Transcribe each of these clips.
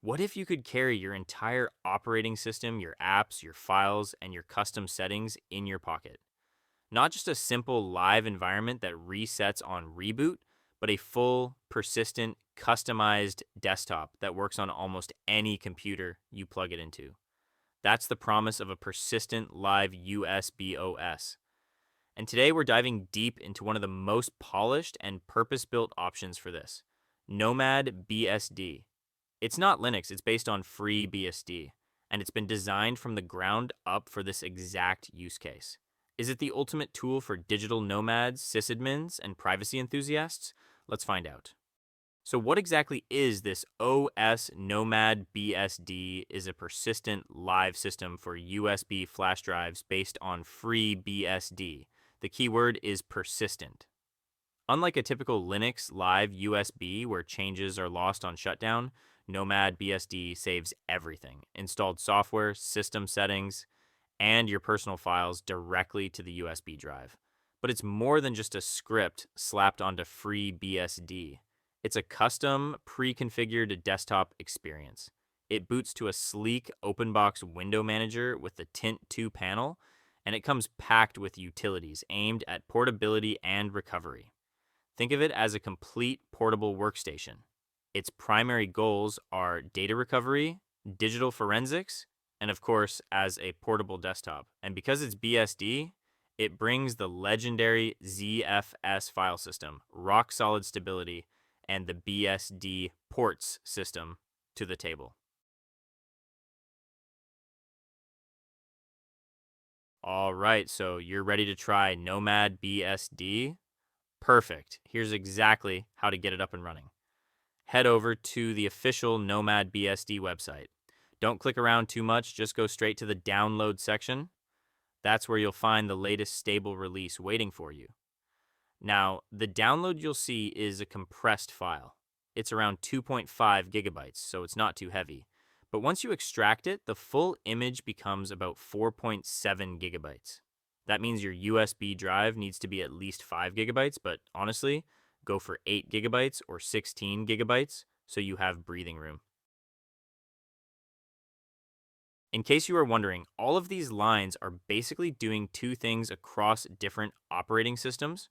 What if you could carry your entire operating system, your apps, your files, and your custom settings in your pocket? Not just a simple live environment that resets on reboot, but a full, persistent, customized desktop that works on almost any computer you plug it into. That's the promise of a persistent live USB OS. And today we're diving deep into one of the most polished and purpose built options for this, NomadBSD. It's not Linux, it's based on FreeBSD, and it's been designed from the ground up for this exact use case. Is it the ultimate tool for digital nomads, sysadmins, and privacy enthusiasts? Let's find out. So what exactly is this OS Nomad BSD? Is a persistent live system for USB flash drives based on FreeBSD. The keyword is persistent. Unlike a typical Linux live USB where changes are lost on shutdown, Nomad BSD saves everything: installed software, system settings, and your personal files directly to the USB drive. But it's more than just a script slapped onto FreeBSD. It's a custom, pre-configured desktop experience. It boots to a sleek OpenBox window manager with the Tint 2 panel, and it comes packed with utilities aimed at portability and recovery. Think of it as a complete portable workstation. Its primary goals are data recovery, digital forensics, and of course, as a portable desktop. And because it's BSD, it brings the legendary ZFS file system, rock solid stability, and the BSD ports system to the table. All right, so you're ready to try Nomad BSD? Perfect. Here's exactly how to get it up and running. Head over to the official NomadBSD website. Don't click around too much, just go straight to the download section. That's where you'll find the latest stable release waiting for you. Now, the download you'll see is a compressed file. It's around 2.5 gigabytes, so it's not too heavy. But once you extract it, the full image becomes about 4.7 gigabytes. That means your USB drive needs to be at least 5 gigabytes, but honestly, go for 8 gigabytes or 16 gigabytes so you have breathing room. In case you are wondering, all of these lines are basically doing two things across different operating systems.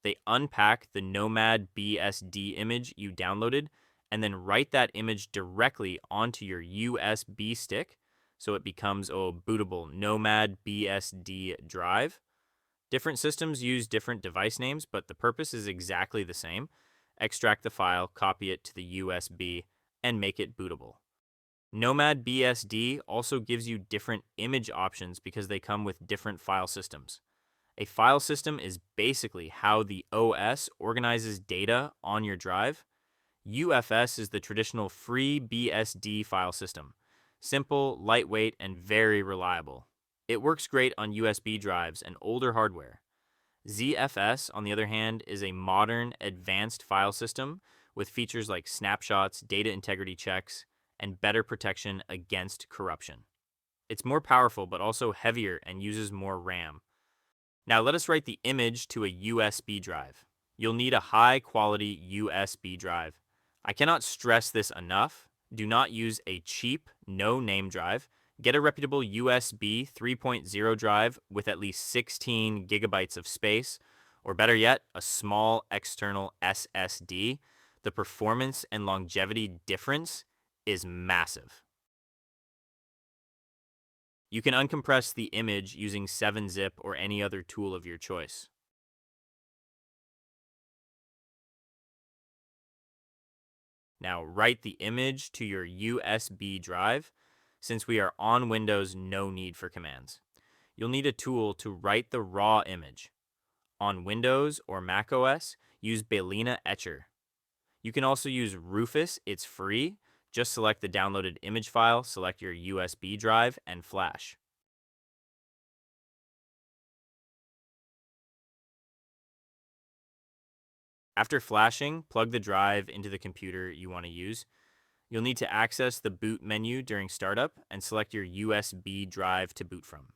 They unpack the Nomad BSD image you downloaded and then write that image directly onto your USB stick so it becomes a bootable Nomad BSD drive. Different systems use different device names, but the purpose is exactly the same. Extract the file, copy it to the USB, and make it bootable. Nomad BSD also gives you different image options because they come with different file systems. A file system is basically how the OS organizes data on your drive. UFS is the traditional FreeBSD file system. Simple, lightweight, and very reliable. It works great on USB drives and older hardware. ZFS, on the other hand, is a modern, advanced file system with features like snapshots, data integrity checks, and better protection against corruption. It's more powerful but also heavier and uses more RAM. Now let us write the image to a USB drive. You'll need a high quality USB drive. I cannot stress this enough. Do not use a cheap, no name drive. Get a reputable USB 3.0 drive with at least 16 gigabytes of space, or better yet, a small external SSD. The performance and longevity difference is massive. You can uncompress the image using 7-zip or any other tool of your choice. Now write the image to your USB drive. Since we are on Windows, no need for commands. You'll need a tool to write the raw image. On Windows or Mac OS, use Balena Etcher. You can also use Rufus, it's free. Just select the downloaded image file, select your USB drive, and flash. After flashing, plug the drive into the computer you want to use. You'll need to access the boot menu during startup and select your USB drive to boot from.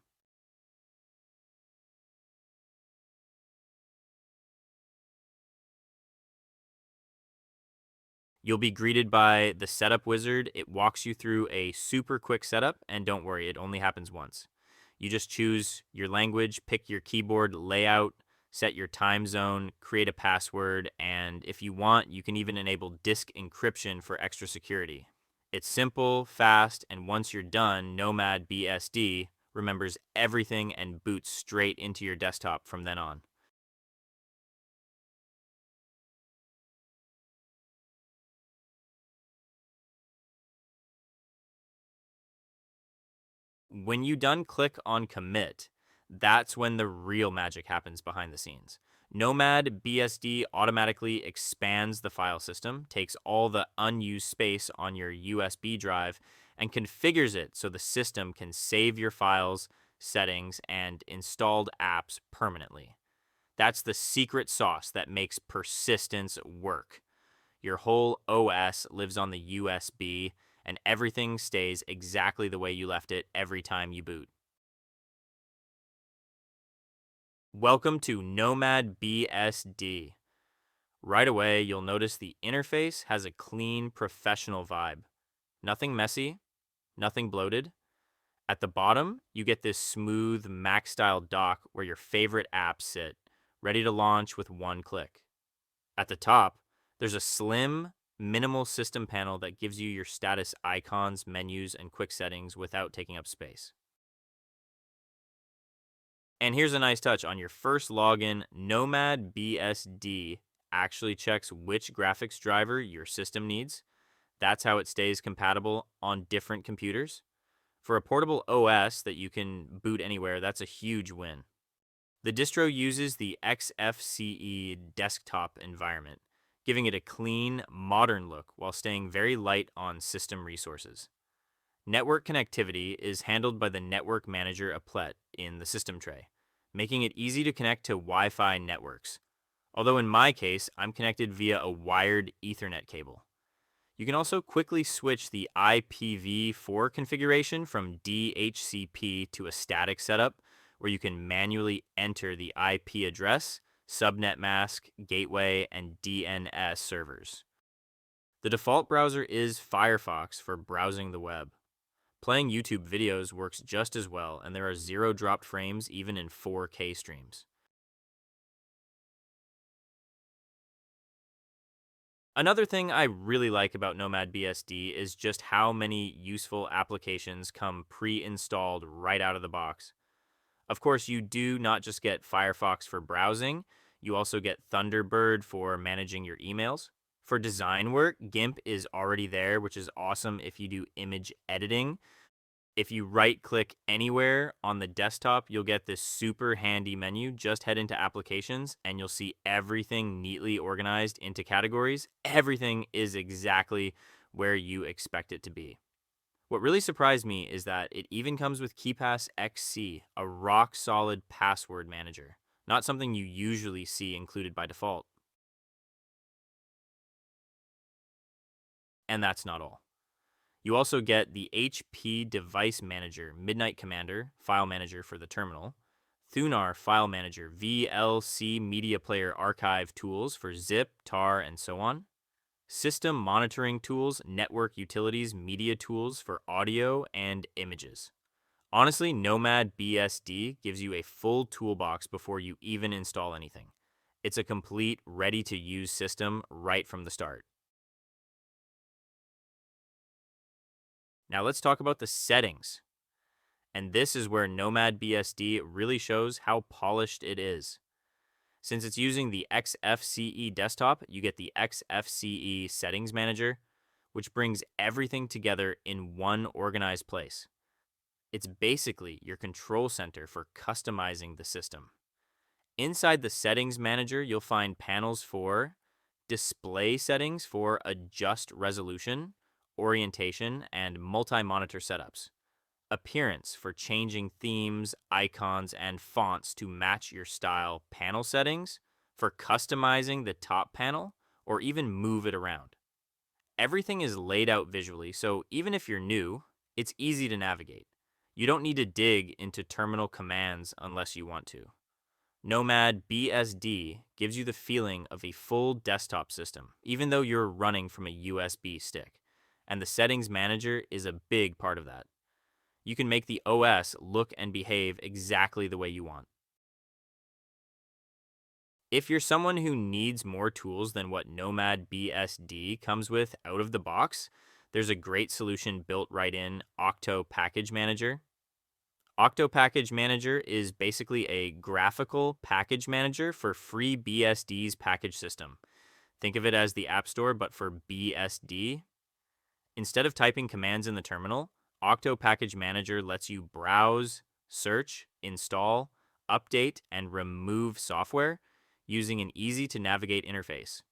You'll be greeted by the setup wizard. It walks you through a super quick setup, and don't worry, it only happens once. You just choose your language, pick your keyboard layout, set your time zone, create a password, and if you want, you can even enable disk encryption for extra security. It's simple, fast, and once you're done, NomadBSD remembers everything and boots straight into your desktop from then on. When you done click on commit, that's when the real magic happens behind the scenes. Nomad BSD automatically expands the file system, takes all the unused space on your USB drive, and configures it so the system can save your files, settings, and installed apps permanently. That's the secret sauce that makes persistence work. Your whole OS lives on the USB, and everything stays exactly the way you left it every time you boot. Welcome to Nomad BSD. Right away, you'll notice the interface has a clean, professional vibe. Nothing messy, nothing bloated. At the bottom, you get this smooth Mac-style dock where your favorite apps sit, ready to launch with one click. At the top, there's a slim, minimal system panel that gives you your status icons, menus, and quick settings without taking up space. And here's a nice touch. On your first login, Nomad BSD actually checks which graphics driver your system needs. That's how it stays compatible on different computers. For a portable OS that you can boot anywhere, that's a huge win. The distro uses the XFCE desktop environment, giving it a clean, modern look while staying very light on system resources. Network connectivity is handled by the Network Manager applet in the system tray, making it easy to connect to Wi-Fi networks. Although in my case, I'm connected via a wired Ethernet cable. You can also quickly switch the IPv4 configuration from DHCP to a static setup where you can manually enter the IP address, subnet mask, gateway, and DNS servers. The default browser is Firefox for browsing the web. Playing YouTube videos works just as well, and there are 0 dropped frames even in 4K streams. Another thing I really like about NomadBSD is just how many useful applications come pre-installed right out of the box. Of course, you do not just get Firefox for browsing, you also get Thunderbird for managing your emails. For design work, GIMP is already there, which is awesome if you do image editing. If you right click anywhere on the desktop, you'll get this super handy menu. Just head into applications and you'll see everything neatly organized into categories. Everything is exactly where you expect it to be. What really surprised me is that it even comes with KeePass XC, a rock solid password manager, not something you usually see included by default. And that's not all. You also get the HP Device Manager, Midnight Commander, File Manager for the terminal, Thunar File Manager, VLC Media Player Archive tools for zip, tar, and so on, System Monitoring Tools, Network Utilities, Media Tools for audio and images. Honestly, Nomad BSD gives you a full toolbox before you even install anything. It's a complete, ready-to-use system right from the start. Now let's talk about the settings. And this is where Nomad BSD really shows how polished it is. Since it's using the XFCE desktop, you get the XFCE Settings Manager, which brings everything together in one organized place. It's basically your control center for customizing the system. Inside the Settings Manager, you'll find panels for display settings for adjust resolution, orientation, and multi-monitor setups. Appearance for changing themes, icons, and fonts to match your style. Panel settings for customizing the top panel or even move it around. Everything is laid out visually, so even if you're new, it's easy to navigate. You don't need to dig into terminal commands unless you want to. NomadBSD gives you the feeling of a full desktop system, even though you're running from a USB stick. And the settings manager is a big part of that. You can make the OS look and behave exactly the way you want. If you're someone who needs more tools than what NomadBSD comes with out of the box, there's a great solution built right in Octo Package Manager. Octo Package Manager is basically a graphical package manager for FreeBSD's package system. Think of it as the App Store, but for BSD. Instead of typing commands in the terminal, Octo Package Manager lets you browse, search, install, update, and remove software using an easy to navigate interface.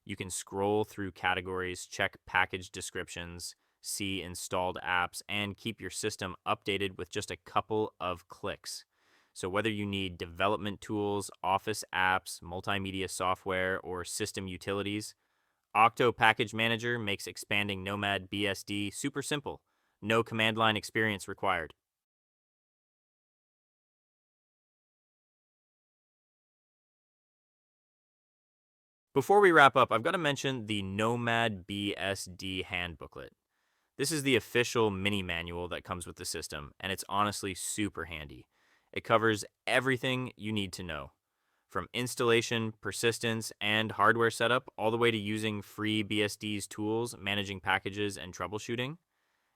You can scroll through categories, check package descriptions, see installed apps, and keep your system updated with just a couple of clicks. So, whether you need development tools, office apps, multimedia software, or system utilities, Octo Package Manager makes expanding Nomad BSD super simple. No command line experience required. Before we wrap up, I've got to mention the Nomad BSD Handbooklet. This is the official mini manual that comes with the system, and it's honestly super handy. It covers everything you need to know, from installation, persistence, and hardware setup, all the way to using FreeBSD's tools, managing packages, and troubleshooting.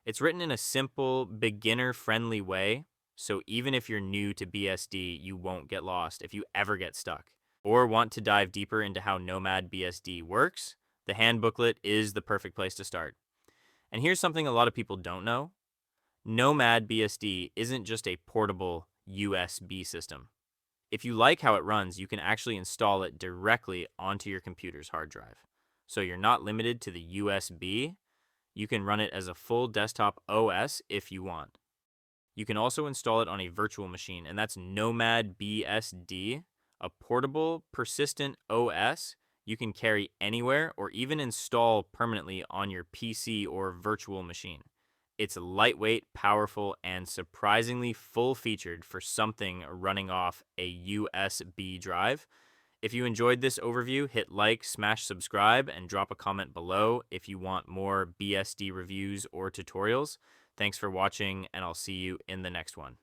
It's written in a simple, beginner-friendly way, so even if you're new to BSD, you won't get lost if you ever get stuck. Or want to dive deeper into how Nomad BSD works, the handbooklet is the perfect place to start. And here's something a lot of people don't know. Nomad BSD isn't just a portable USB system. If you like how it runs, you can actually install it directly onto your computer's hard drive. So you're not limited to the USB. You can run it as a full desktop OS if you want. You can also install it on a virtual machine, and that's Nomad BSD, a portable, persistent OS you can carry anywhere or even install permanently on your PC or virtual machine. It's lightweight, powerful, and surprisingly full-featured for something running off a USB drive. If you enjoyed this overview, hit like, smash subscribe, and drop a comment below if you want more BSD reviews or tutorials. Thanks for watching, and I'll see you in the next one.